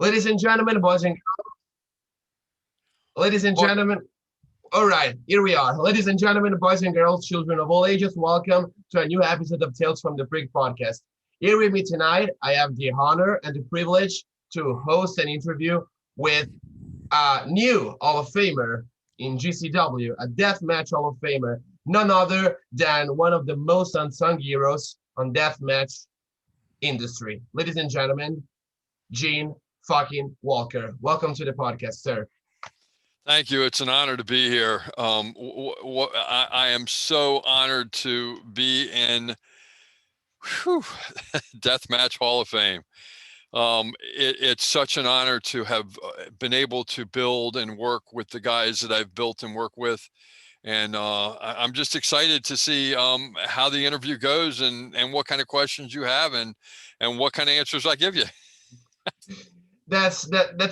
Ladies and gentlemen, ladies and Well, gentlemen, all right, here we are. Ladies and gentlemen, boys and girls, children of all ages, welcome to a new episode of Tales from the Brig podcast. Here with me tonight, I have the honor and the privilege to host an interview with a new Hall of Famer in GCW, a Deathmatch Hall of Famer, none other than one of the most unsung heroes on Deathmatch industry. Ladies and gentlemen, Gene fucking Walker. Welcome to the podcast, sir. thank you. It's an honor to be here. I am so honored to be in whew, Deathmatch Hall of Fame. It's such an honor to have been able to build and work with the guys that I've built and work with. And I'm just excited to see how the interview goes and what kind of questions you have and what kind of answers I give you. That's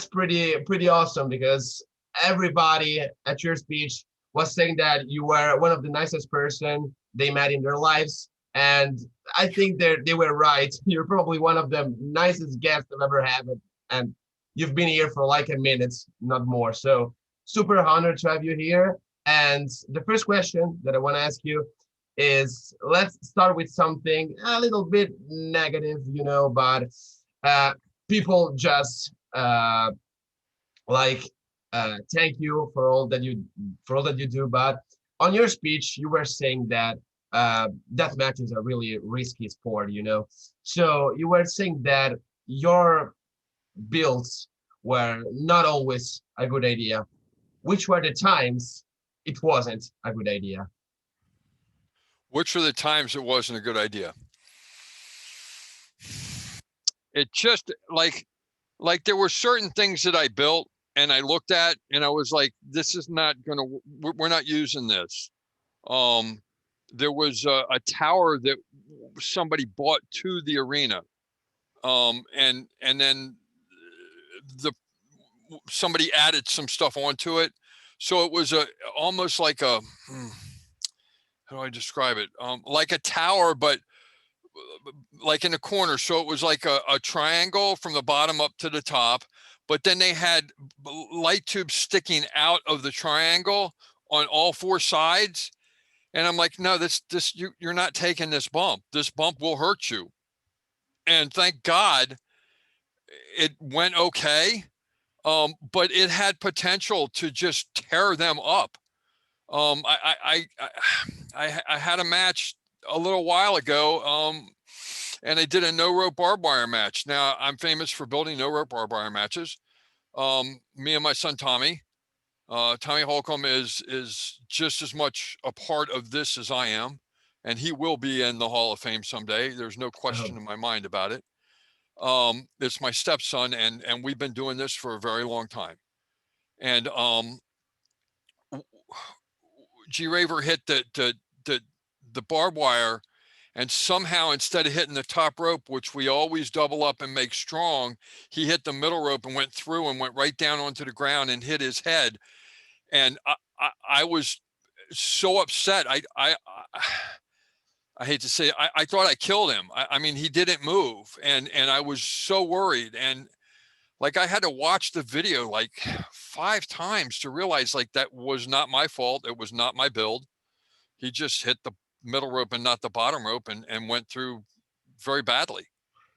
pretty awesome because everybody at your speech was saying that you were one of the nicest person they met in their lives, and I think they were right. You're probably one of the nicest guests I've ever had, and you've been here for like a minute, not more. So super honored to have you here. And the first question that I want to ask you is, let's start with something a little bit negative, but uh, people just like thank you for all that you do. But on your speech, you were saying that death matches are really risky sport. So you were saying that your builds were not always a good idea. Which were the times it wasn't a good idea? Which are the times it wasn't a good idea? It just like there were certain things that I built and I looked at and I was like, this is not gonna. We're not using this. Um, there was a tower that somebody bought to the arena, and then the somebody added some stuff onto it, so it was a almost like a how do I describe it? Like a tower, but like in a corner. So it was like a triangle from the bottom up to the top, but then they had light tubes sticking out of the triangle on all four sides. And I'm like, no, you're not taking this bump. This bump will hurt you. And thank God it went okay. But it had potential to just tear them up. I had a match a little while ago, and I did a no rope barbed wire match. Now I'm famous for building no rope barbed wire matches. Me and my son Tommy Holcomb is just as much a part of this as I am, and he will be in the Hall of Fame someday. There's no question in my mind about it. It's my stepson, and we've been doing this for a very long time. And g-raver hit the barbed wire, and somehow instead of hitting the top rope, which we always double up and make strong, he hit the middle rope and went through and went right down onto the ground and hit his head. And I was so upset. I hate to say it, I thought I killed him. I mean, he didn't move, and I was so worried. And like I had to watch the video like 5 times to realize like that was not my fault. It was not my build. He just hit the middle rope and not the bottom rope, and went through very badly.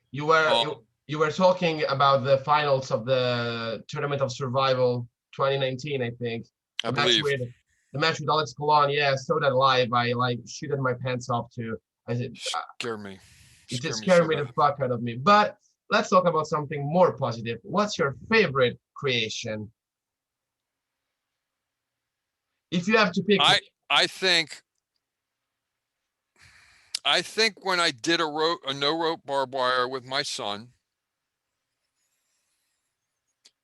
You were Um, you were talking about the finals of the Tournament of Survival 2019, I think. I The match believe with the match with Alex Colon. Yeah, I saw that live. I like shooted my pants off too. I said scared me, it just scared me scared so me the bad. fuck out of me. But let's talk about something more positive. What's your favorite creation? If you have to pick one. I I think I think when I did a no rope barbed wire with my son,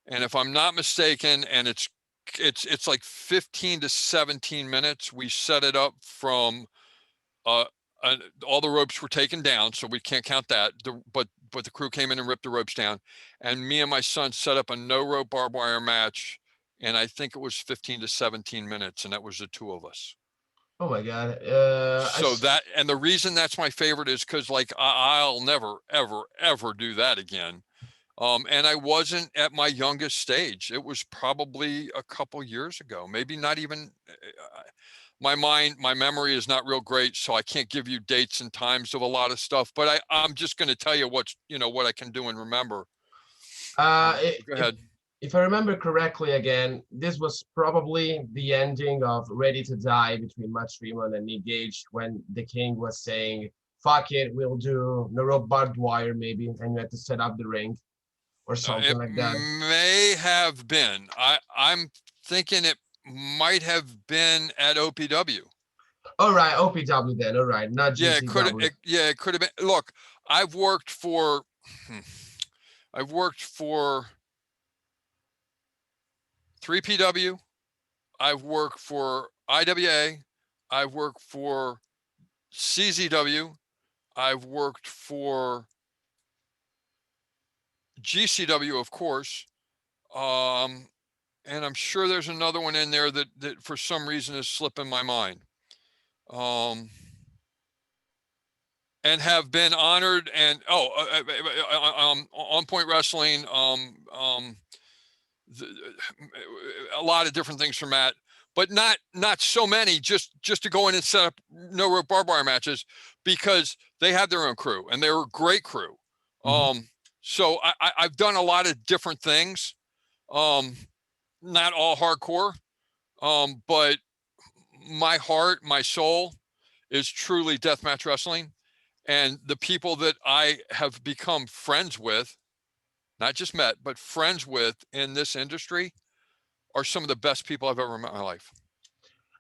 and if I'm not mistaken, and it's like 15 to 17 minutes. We set it up from uh, all the ropes were taken down, so we can't count that. But the crew came in and ripped the ropes down, and me and my son set up a no rope barbed wire match, and I think it was 15 to 17 minutes, and that was the two of us. Oh my god. So that, and the reason that's my favorite is because like I'll never ever ever do that again. And I wasn't at my youngest stage. It was probably a couple years ago, maybe not even. My memory is not real great, so I can't give you dates and times of a lot of stuff. But I'm just going to tell you what I can do and remember. Uh, Go if ahead. if I remember correctly, again, this was probably the ending of Ready to Die between Matt Tremont and Nick Gage when the King was saying, "Fuck it, we'll do no rope barbed wire maybe," and you had to set up the ring or something It like that. may have been. I'm thinking it might have been at OPW. All right, OPW then. All right, not Yeah, it could. GCW. Yeah, it could have been. Look, I've worked for. hmm, I've worked for 3PW. I've worked for IWA. I've worked for CZW. I've worked for GCW, of course. Um, and I'm sure there's another one in there that for some reason is slipping my mind. Um, and have been honored and on Point Wrestling, the, a lot of different things from Matt, but not so many. Just to go in and set up no rope barbed wire matches because they have their own crew and they were a great crew. Mhm. So I've done a lot of different things. Not all hardcore, but my heart, my soul is truly deathmatch wrestling. And the people that I have become friends with, not just met, but friends with in this industry are some of the best people I've ever met in my life.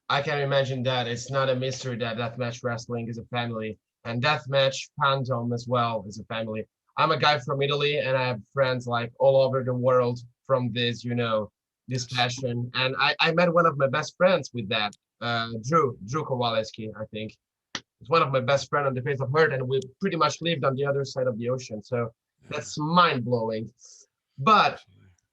I can imagine that it's not a mystery that Deathmatch Wrestling is a family, and Deathmatch fandom as well is a family. I'm a guy from Italy, and I have friends like all over the world from this, this Yes. passion. And I met one of my best friends with that, Drew Kowaleski, I think. He's one of my best friends on the face of earth, and we pretty much lived on the other side of the ocean. So Yeah. that's mind blowing. But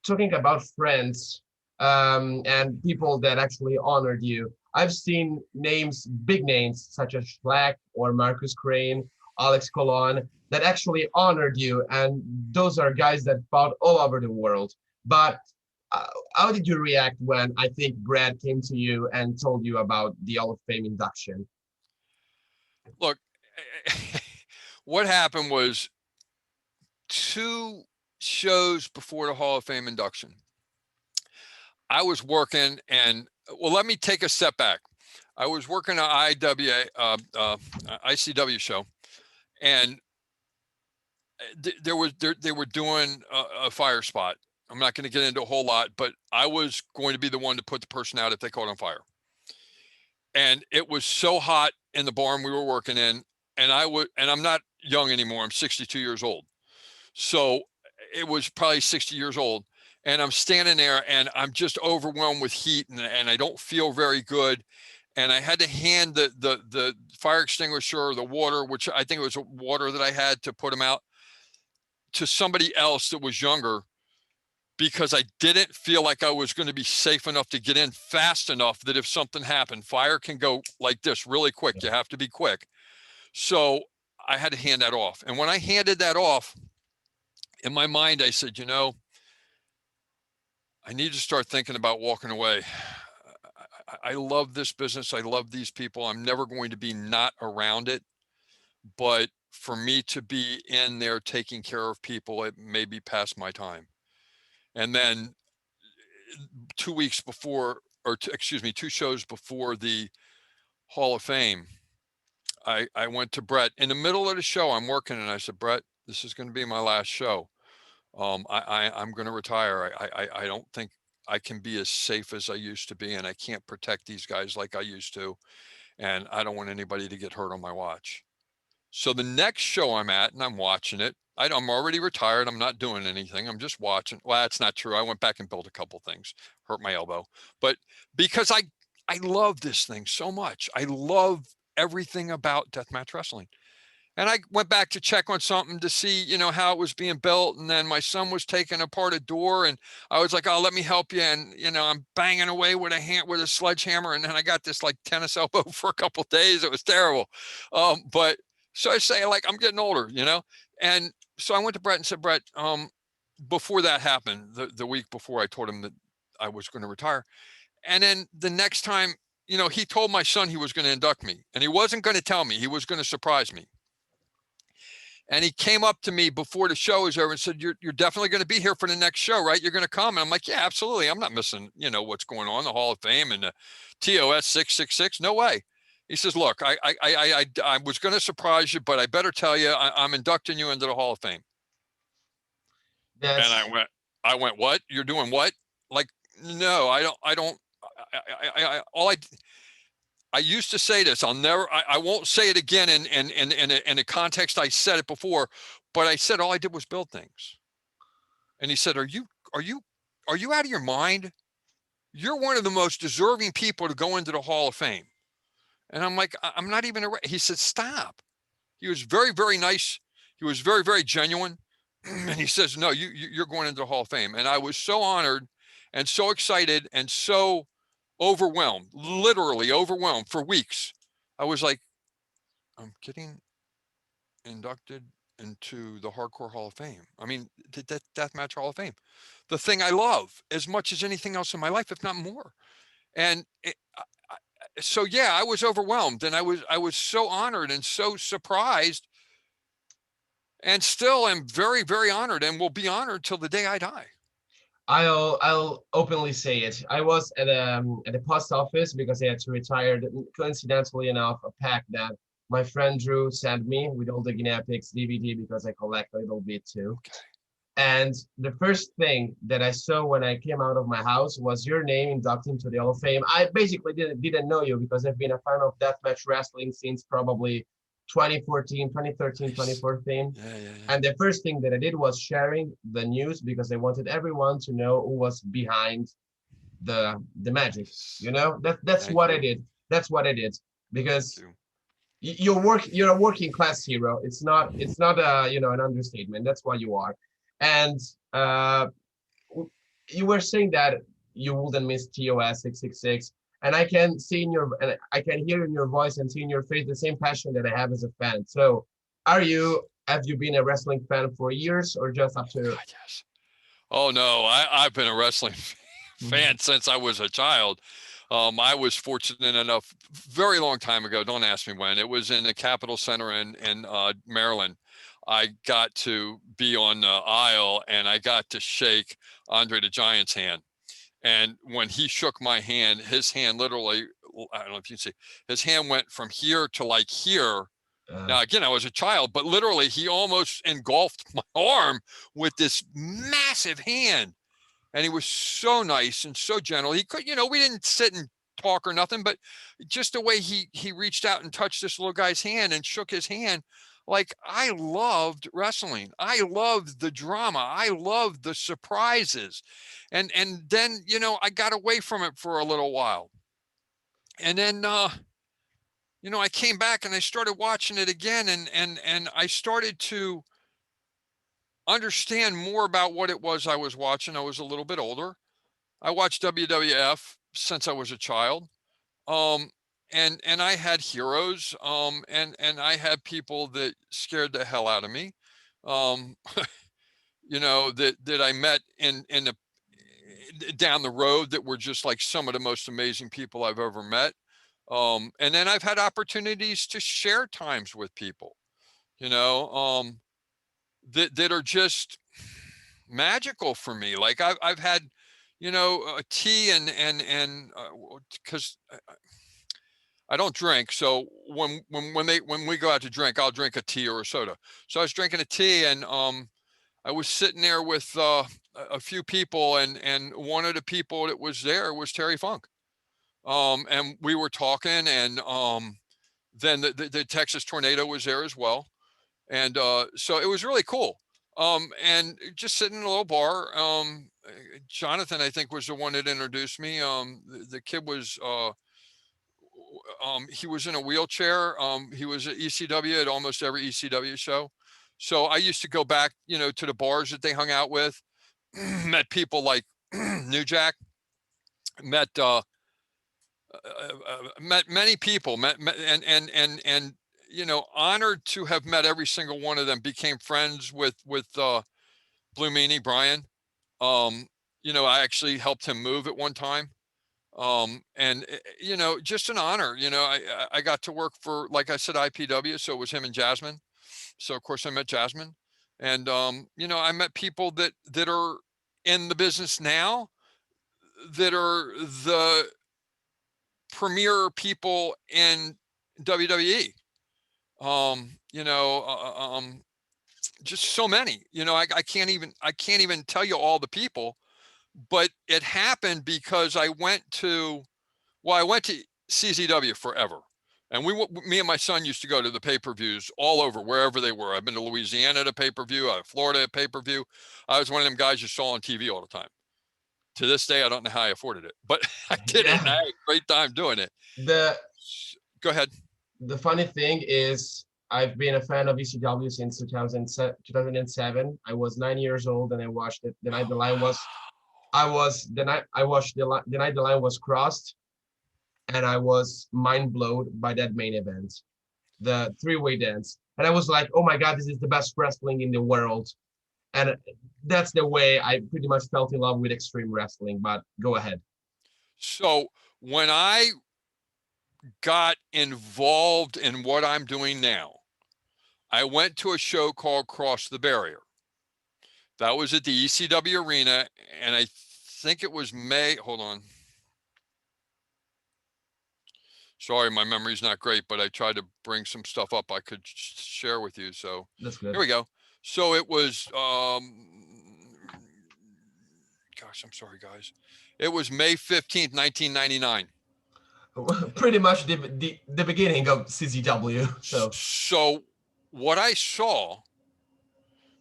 talking about friends and people that actually honored you, I've seen names, big names such as Schlack or Marcus Crane, Alex Colon, that actually honored you, and those are guys that fought all over the world. But uh, how did you react when I think Brad came to you and told you about the Hall of Fame induction? Look, what happened was 2 shows before the Hall of Fame induction. I was working, and well, let me take a step back. I was working an ICW show, and they were doing a fire spot. I'm not going to get into a whole lot, but I was going to be the one to put the person out if they caught on fire. And it was so hot in the barn we were working in, and I'm not young anymore. I'm 62 years old. So it was probably 60 years old. And I'm standing there and I'm just overwhelmed with heat and I don't feel very good. And I had to hand the fire extinguisher or the water, which I think it was water that I had to put them out, to somebody else that was younger because I didn't feel like I was going to be safe enough to get in fast enough that if something happened, fire can go like this really quick. You have to be quick. So I had to hand that off. And when I handed that off, in my mind, I said, I need to start thinking about walking away. I love this business. I love these people. I'm never going to be not around it. But for me to be in there taking care of people, it may be past my time. And then 2 weeks before, or excuse me, 2 shows before the Hall of Fame, I went to Brett in the middle of the show. I'm working, and I said, Brett, this is going to be my last show. I'm going to retire. I don't think I can be as safe as I used to be, and I can't protect these guys like I used to, and I don't want anybody to get hurt on my watch. So the next show I'm at, and I'm watching it. I'm already retired. I'm not doing anything. I'm just watching. Well, that's not true. I went back and built a couple things, hurt my elbow, but because I love this thing so much. I love everything about deathmatch wrestling. And I went back to check on something to see, how it was being built. And then my son was taking apart a door and I was like, oh, let me help you. And, I'm banging away with a sledgehammer. And then I got this like tennis elbow for a couple of days. It was terrible. But so I say, like, I'm getting older, And so I went to Brett and said, Brett, before that happened, the week before I told him that I was going to retire. And then the next time, he told my son he was going to induct me, and he wasn't going to tell me. He was going to surprise me. And he came up to me before the show was over and said, you're definitely going to be here for the next show, right? You're going to come. And I'm like, yeah, absolutely. I'm not missing, what's going on, the Hall of Fame and the TOS 666. No way. He says, look, I was going to surprise you, but I better tell you, I'm inducting you into the Hall of Fame. And That's I went, what? You're doing what? Like, no, I used to say this. I won't say it again in a context I said it before, but I said all I did was build things. And he said, are you out of your mind? You're one of the most deserving people to go into the Hall of Fame. And I'm like, I'm not even he said, stop. He was very, very nice. He was very, very genuine. And he says, no, you're going into the Hall of Fame. And I was so honored and so excited and so overwhelmed, literally overwhelmed for weeks. I was like, I'm getting inducted into the Hardcore Hall of Fame. I mean, the Deathmatch Hall of Fame, the thing I love as much as anything else in my life, if not more. And so, yeah, I was overwhelmed, and I was so honored and so surprised, and still am very, very honored, and will be honored till the day I die. I'll openly say it. I was at the post office because I had to retire. Coincidentally enough, a pack that my friend Drew sent me with all the Genetics DVD because I collect a little bit too. Okay. And the first thing that I saw when I came out of my house was your name inducted into the Hall of Fame. I basically didn't know you because I've been a fan of deathmatch wrestling since probably 2014, 2013, Nice. 2014. Yeah, yeah, yeah. And the first thing that I did was sharing the news because I wanted everyone to know who was behind the magic. You know, that's Thank what I you. did. That's what I did because Thank you. you're a working class hero. It's not an understatement. That's what you are. And you were saying that you wouldn't miss TOS 666, and I can hear in your voice and see in your face the same passion that I have as a fan. So, have you been a wrestling fan for years or just after? God, yes. Oh no, I've been a wrestling fan since I was a child. I was fortunate enough, very long time ago. Don't ask me when. It was in the Capitol Center in Maryland. I got to be on the aisle and I got to shake Andre the Giant's hand. And when he shook my hand, his hand literally, I don't know if you can see, his hand went from here to like here. Now, again, I was a child, but literally he almost engulfed my arm with this massive hand. And he was so nice and so gentle. He could, we didn't sit and talk or nothing, but just the way he reached out and touched this little guy's hand and shook his hand. Like, I loved wrestling. I loved the drama. I loved the surprises. And then, I got away from it for a little while. And then I came back and I started watching it again, and I started to understand more about what it was I was watching. I was a little bit older. I watched WWF since I was a child. Um, and I had heroes, and I had people that scared the hell out of me. Um, that I met in the down the road that were just like some of the most amazing people I've ever met. And then I've had opportunities to share times with people, that are just magical for me. Like I've had, a tea and because I don't drink. So when we go out to drink, I'll drink a tea or a soda. So I was drinking a tea, and I was sitting there with a few people, and one of the people that was there was Terry Funk. And we were talking, and then the Texas tornado was there as well. And so it was really cool. And just sitting in a little bar. Jonathan, I think, was the one that introduced me. The kid was he was in a wheelchair. He was at ECW at almost every ECW show. So I used to go back, to the bars that they hung out with. Met people like New Jack. Met met many people. Met and honored to have met every single one of them. Became friends with Blue Meanie, Brian. I actually helped him move at one time. And just an honor. I got to work for, like I said, IPW. So it was him and Jasmine. So of course I met Jasmine, and I met people that are in the business now, that are the premier people in WWE. Just so many. I can't even tell you all the people, but it happened because I went to CZW forever. And me and my son used to go to the pay-per-views all over, wherever they were. I've been to Louisiana to pay-per-view, Florida at pay-per-view. I was one of them guys you saw on TV all the time. To this day, I don't know how I afforded it, but I did it, and I Yeah. had a great time doing it. The Go ahead. the funny thing is, I've been a fan of ECW since 2007. I was 9 years old and I watched it. The night the line was, I was the night I watched the night the line was crossed, and I was mind blown by that main event, the three-way dance. And I was like, oh my God, this is the best wrestling in the world. And that's the way I pretty much felt in love with extreme wrestling. But go ahead. So when I got involved in what I'm doing now, I went to a show called Cross the Barrier. That was at the ECW Arena, and I think it was May. Hold on. Sorry, my memory's not great, but I tried to bring some stuff up I could share with you. So That's here good. we go. So it was, gosh, I'm sorry, guys. It was May 15th, 1999. Pretty much the beginning of CZW. So what I saw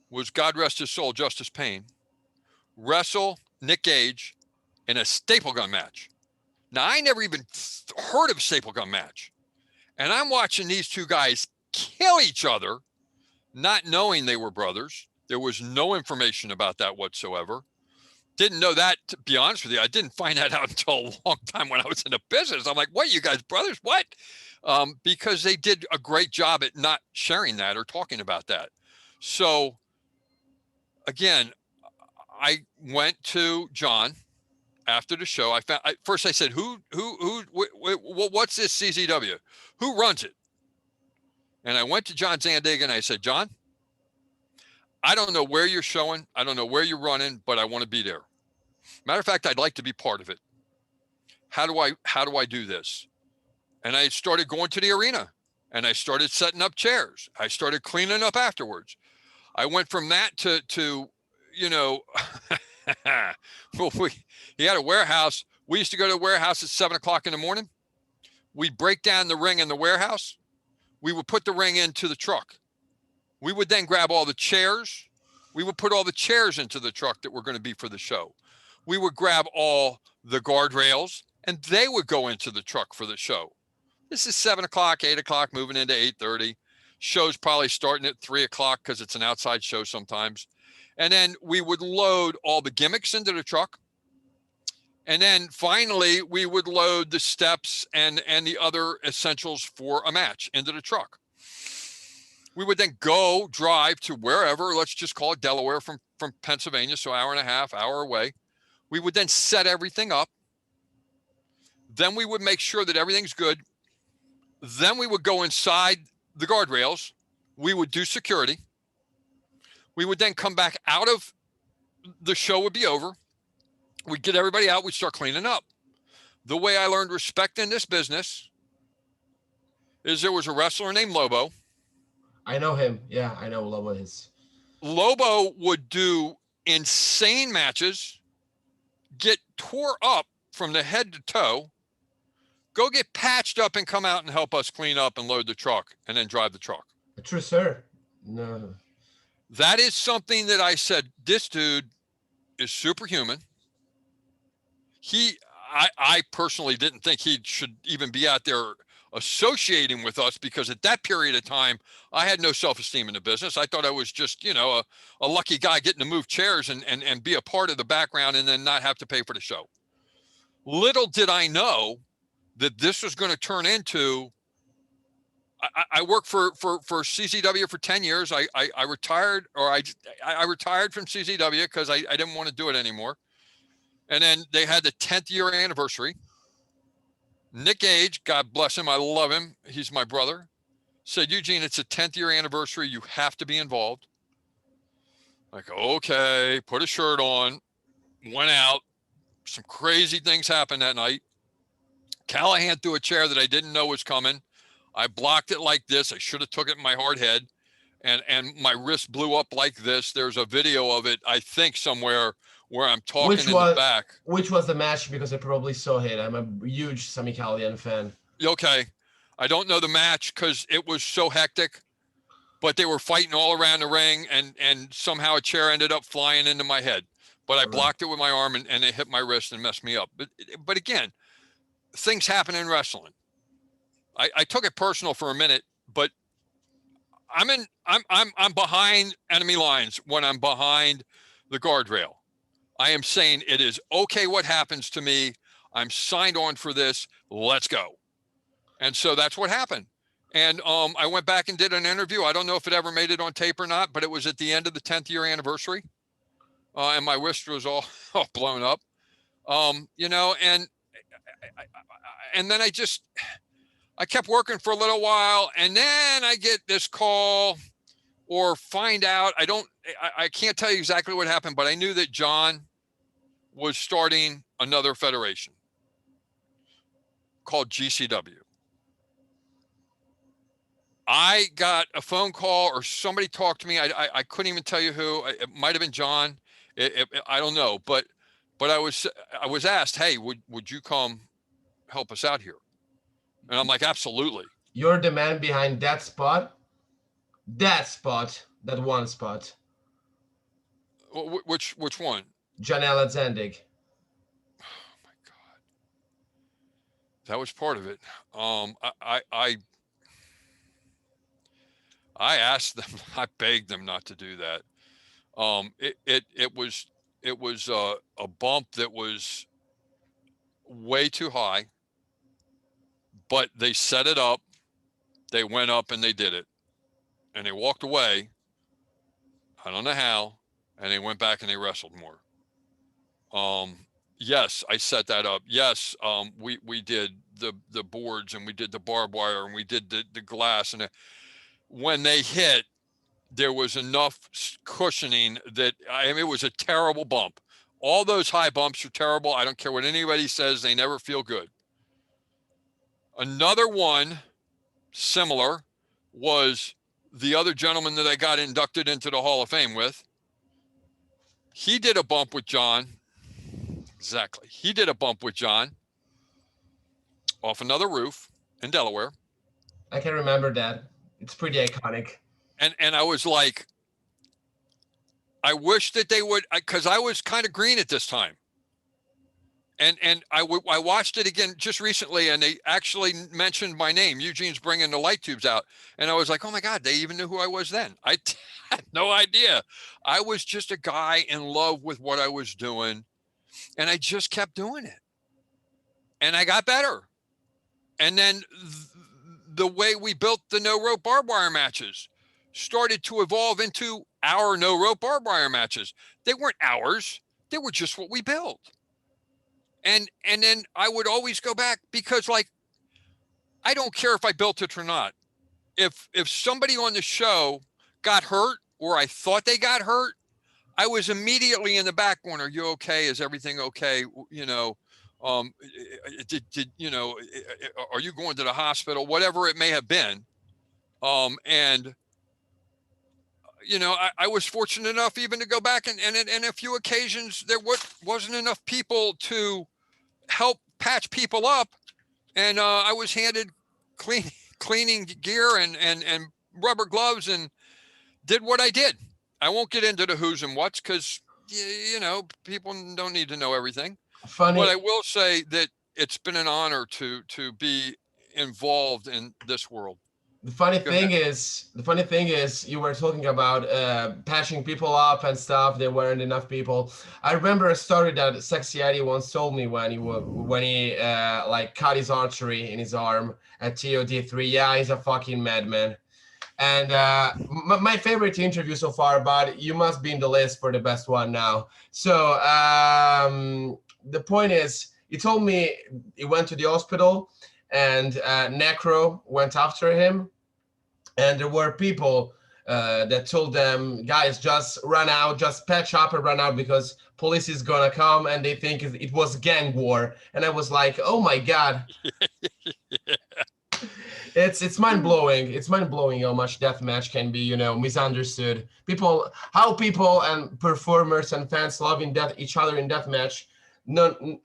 was, God rest his soul, Justice Payne, wrestle Nick Gage in a staple gun match. Now, I never even heard of a staple gun match. And I'm watching these two guys kill each other, not knowing they were brothers. There was no information about that whatsoever. Didn't know that, to be honest with you. I didn't find that out until a long time when I was in the business. I'm like, what, you guys brothers? What? Because they did a great job at not sharing that or talking about that. So again, I went to John after the show. First I said, what's this CZW? Who runs it? And I went to John Zandig and I said, John, I don't know where you're showing. I don't know where you're running, but I want to be there. Matter of fact, I'd like to be part of it. How do I do this? And I started going to the arena and I started setting up chairs. I started cleaning up afterwards. I went from that to he had a warehouse. We used to go to the warehouse at 7:00 in the morning. We'd break down the ring in the warehouse. We would put the ring into the truck. We would then grab all the chairs. We would put all the chairs into the truck that were going to be for the show. We would grab all the guardrails and they would go into the truck for the show. This is 7:00, 8:00, moving into 8:30. Show's probably starting at 3:00 because it's an outside show sometimes. And then we would load all the gimmicks into the truck. And then finally, we would load the steps and the other essentials for a match into the truck. We would then go drive to wherever, let's just call it Delaware from Pennsylvania, so hour and a half, hour away. We would then set everything up. Then we would make sure that everything's good. Then we would go inside the guardrails. We would do security. We would then come back out of the show would be over. We'd get everybody out. We'd start cleaning up. The way I learned respect in this business is there was a wrestler named Lobo. I know him. Yeah, I know Lobo is. Lobo would do insane matches, get tore up from the head to toe, go get patched up and come out and help us clean up and load the truck and then drive the truck. True, sir. No. That is something that I said, this dude is superhuman. I personally didn't think he should even be out there associating with us, because at that period of time, I had no self-esteem in the business. I thought I was just, a lucky guy getting to move chairs and be a part of the background and then not have to pay for the show. Little did I know that this was going to turn into I worked for CCW for 10 years. I retired, or I retired from CCW because I didn't want to do it anymore. And then they had the 10th year anniversary. Nick Gage, God bless him, I love him. He's my brother. Said, Eugene, it's a 10th year anniversary. You have to be involved. Like, okay, put a shirt on, went out. Some crazy things happened that night. Callahan threw a chair that I didn't know was coming. I blocked it like this. I should have took it in my hard head. And my wrist blew up like this. There's a video of it, I think, somewhere where I'm talking in the back. Which was the match? Because I probably saw it. I'm a huge Sami Callihan fan. Okay. I don't know the match because it was so hectic, but they were fighting all around the ring, and somehow a chair ended up flying into my head. But I blocked it with my arm, and it hit my wrist and messed me up. But again, things happen in wrestling. I took it personal for a minute, but I'm behind enemy lines when I'm behind the guardrail. I am saying it is okay what happens to me. I'm signed on for this. Let's go. And so that's what happened. And I went back and did an interview. I don't know if it ever made it on tape or not, but it was at the end of the 10th year anniversary. And my wrist was all blown up. You know, and then I kept working for a little while, and then I get this call or find out. I can't tell you exactly what happened, but I knew that John was starting another federation called GCW. I got a phone call or somebody talked to me. I couldn't even tell you who. It might have been John. I don't know, but I was asked, hey, would you come help us out here? And I'm like, absolutely. You're the man behind that spot. That one spot. Which one? Janela Zandig. Oh my God. That was part of it. I asked them, I begged them not to do that. It was a bump that was way too high, but they set it up. They went up and they did it, and they walked away. I don't know how, and they went back and they wrestled more. Yes, I set that up. Yes, we did the boards, and we did the barbed wire, and we did the glass, and when they hit, there was enough cushioning that it was a terrible bump. All those high bumps are terrible. I don't care what anybody says. They never feel good. Another one similar was the other gentleman that I got inducted into the Hall of Fame with. He did a bump with John. Exactly. He did a bump with John off another roof in Delaware. I can remember that. It's pretty iconic. And I was like, I wish that they would, because I was kind of green at this time. And I watched it again just recently, and they actually mentioned my name. Eugene's bringing the light tubes out. And I was like, oh my God, they even knew who I was then. I had no idea. I was just a guy in love with what I was doing, and I just kept doing it. And I got better. And then the way we built the no rope barbed wire matches started to evolve into our no rope barbed wire matches. They weren't ours. They were just what we built. And then I would always go back because, like, I don't care if I built it or not. If somebody on the show got hurt or I thought they got hurt, I was immediately in the back going, are you okay? Is everything okay? You know, did you know, are you going to the hospital? Whatever it may have been. And you know, I was fortunate enough even to go back and a few occasions there wasn't enough people to help patch people up, and I was handed cleaning gear and rubber gloves and did what I did. I won't get into the who's and what's because you know, people don't need to know everything. Funny. But I will say that it's been an honor to be involved in this world. Go ahead. The funny thing is, you were talking about patching people up and stuff. There weren't enough people. I remember a story that Sexy Eddie once told me when he like cut his artery in his arm at TOD3. Yeah, he's a fucking madman. And my favorite interview so far, but you must be in the list for the best one now. So the point is, he told me he went to the hospital and Necro went after him, and there were people that told them, guys, just run out, just patch up and run out because police is gonna come and they think it was gang war. And I was like, oh my god, it's mind blowing. It's mind blowing how much deathmatch can be, misunderstood. How people and performers and fans loving death each other in deathmatch. No,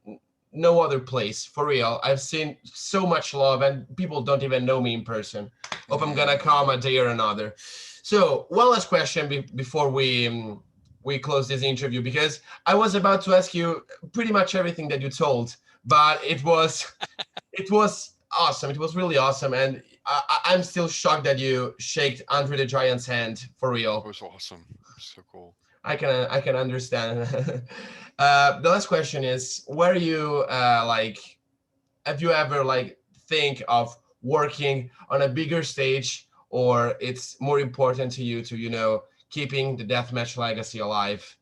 no other place for real. I've seen so much love, and people don't even know me in person. Hope I'm gonna come a day or another. So one last question before we close this interview, because I was about to ask you pretty much everything that you told, but it was awesome. It was really awesome, and I'm still shocked that you shaked Andre the Giant's hand for It real. was awesome. So cool. I can understand. The last question is, where you like? Have you ever like think of working on a bigger stage, or it's more important to you to keeping the deathmatch legacy alive?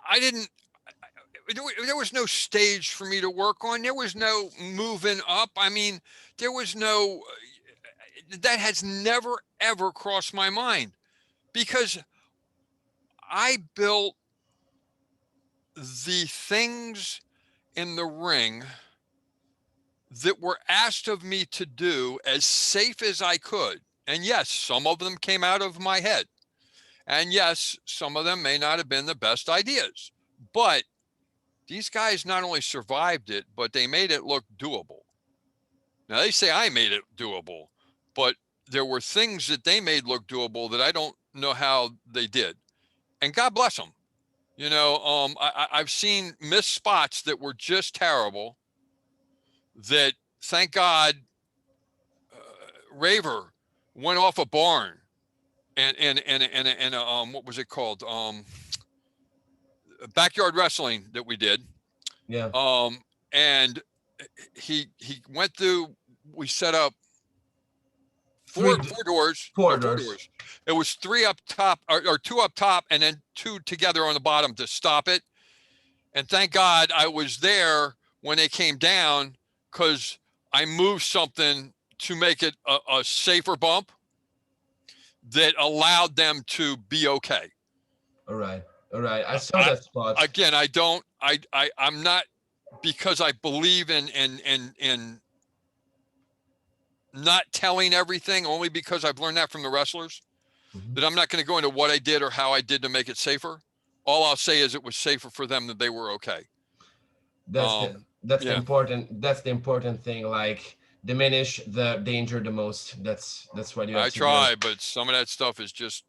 I didn't. There was no stage for me to work on. There was no moving up. I mean, there was no. That has never ever crossed my mind because I built the things in the ring that were asked of me to do as safe as I could. And yes, some of them came out of my head. And yes, some of them may not have been the best ideas. But these guys not only survived it, but they made it look doable. Now, they say I made it doable, but there were things that they made look doable that I don't know how they did. And God bless them. I've seen missed spots that were just terrible that, thank God, Raver went off a barn and what was it called? Backyard wrestling that we did. Yeah, And he went through. We set up three, four doors. four No, four doors. doors. It was three up top, or two up top, and then two together on the bottom to stop it. And thank God I was there when they came down, because I moved something to make it a safer bump that allowed them to be okay. All right, all right. I saw I, that spot. again, I don't. I'm not, because I believe in not telling everything, only because I've learned that from the wrestlers, Mhm. that I'm not going to go into what I did or how I did to make it safer. All I'll say is it was safer for them, that they were okay. That's the that's the Yeah, important thing. Like diminish the danger the most. That's what you have I to do. try, but some of that stuff is just,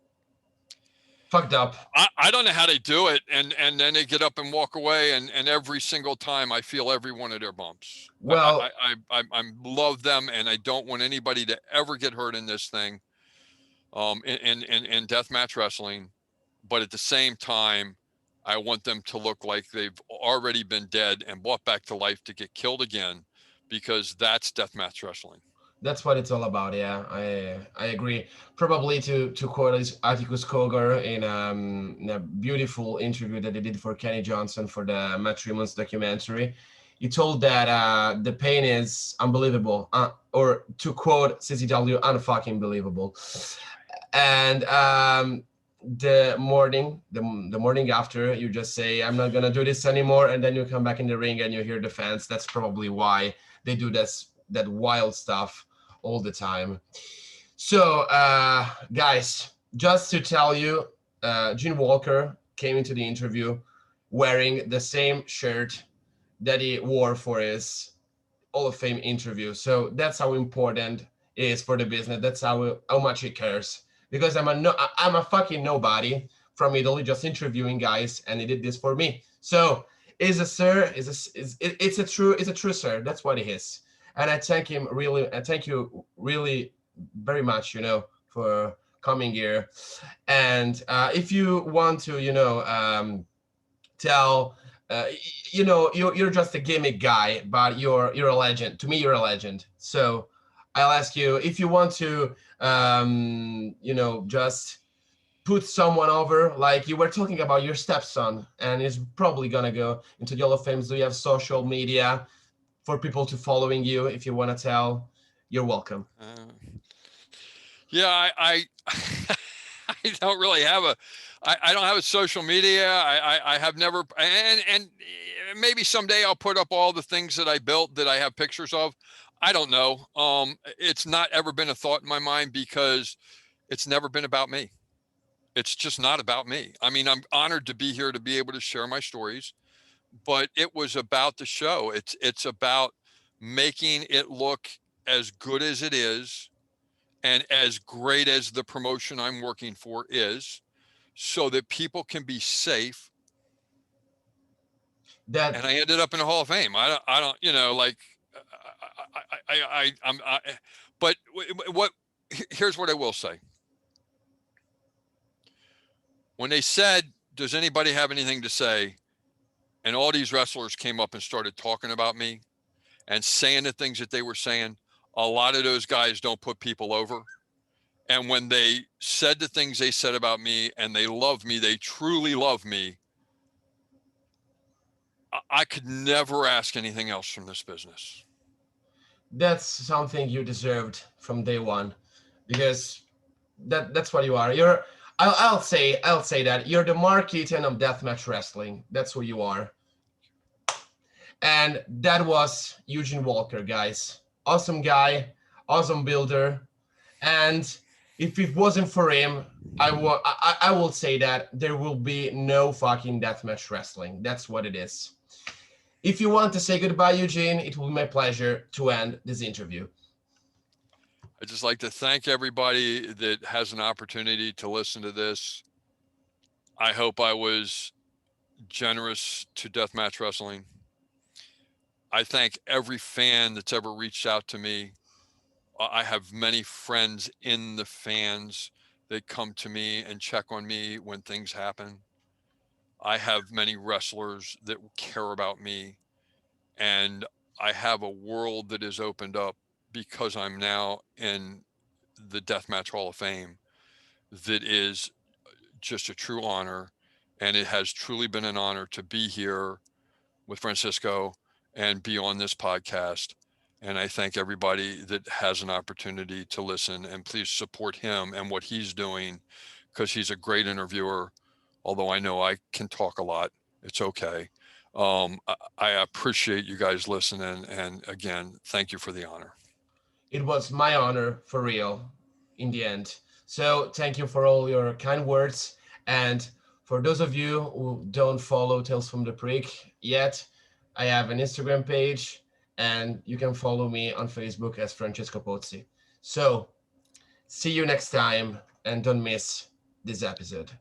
Fucked up. I don't know how they do it, and then they get up and walk away, and every single time I feel every one of their bumps. Well, I love them, and I don't want anybody to ever get hurt in this thing, in deathmatch wrestling. But at the same time, I want them to look like they've already been dead and brought back to life to get killed again, because that's deathmatch wrestling. that's what it's all about. Yeah, I agree. Probably to quote Atticus Cogar in a beautiful interview that they did for Kenny Johnson for the Matt Rimon's documentary. He told that the pain is unbelievable, or to quote CCW, unfucking believable. And the morning after, you just say, I'm not gonna do this anymore, and then you come back in the ring and you hear the fans. That's probably why they do that wild stuff all the time. So guys, just to tell you, Gene Walker came into the interview wearing the same shirt that he wore for his Hall of Fame interview. So that's how important it is for the business. That's how much he cares. Because I'm a fucking nobody from Italy, just interviewing guys, and he did this for me. So is a sir, it's a true sir. That's what it is. and I thank him really. I thank you really very much, for coming here. And if you want to, tell, you're just a gimmick guy, but you're a legend. To me, you're a legend. So I'll ask you if you want to, just put someone over, like you were talking about your stepson, and he's probably gonna go into the Hall of Fame. Do you have social media for people to following you? If you want to tell, you're welcome. Yeah, I don't really have I don't have a social media. I have never, and maybe someday I'll put up all the things that I built that I have pictures of. I don't know. It's not ever been a thought in my mind because it's never been about me. It's just not about me. I mean, I'm honored to be here to be able to share my stories, but it was about the show. It's about making it look as good as it is and as great as the promotion I'm working for is, so that people can be safe. That And I ended up in the Hall of Fame. I don't, like, but what, here's what I will say. When they said, does anybody have anything to say? And all these wrestlers came up and started talking about me and saying the things that they were saying. A lot of those guys don't put people over. And when they said the things they said about me and they love me, they truly love me, I could never ask anything else from this business. that's something you deserved from day one, because that's what you are. I'll say that you're the Mark Eaton of deathmatch wrestling. That's who you are. And that was Eugene Walker, guys. Awesome guy, awesome builder. And if it wasn't for him, I will say that there will be no fucking deathmatch wrestling. That's what it is. If you want to say goodbye, Eugene, it will be my pleasure to end this interview. I'd just like to thank everybody that has an opportunity to listen to this. I hope I was generous to Deathmatch Wrestling. I thank every fan that's ever reached out to me. I have many friends in the fans that come to me and check on me when things happen. I have many wrestlers that care about me, and I have a world that is opened up because I'm now in the Deathmatch Hall of Fame that is just a true honor. And it has truly been an honor to be here with Francisco and be on this podcast. And I thank everybody that has an opportunity to listen, and please support him and what he's doing, because he's a great interviewer. Although I know I can talk a lot, it's okay. I appreciate you guys listening. And again, thank you for the honor. It was my honor for real in the end. So thank you for all your kind words. And for those of you who don't follow Tales from the Prick yet, I have an Instagram page, and you can follow me on Facebook as Francesco Pozzi. So see you next time, and don't miss this episode.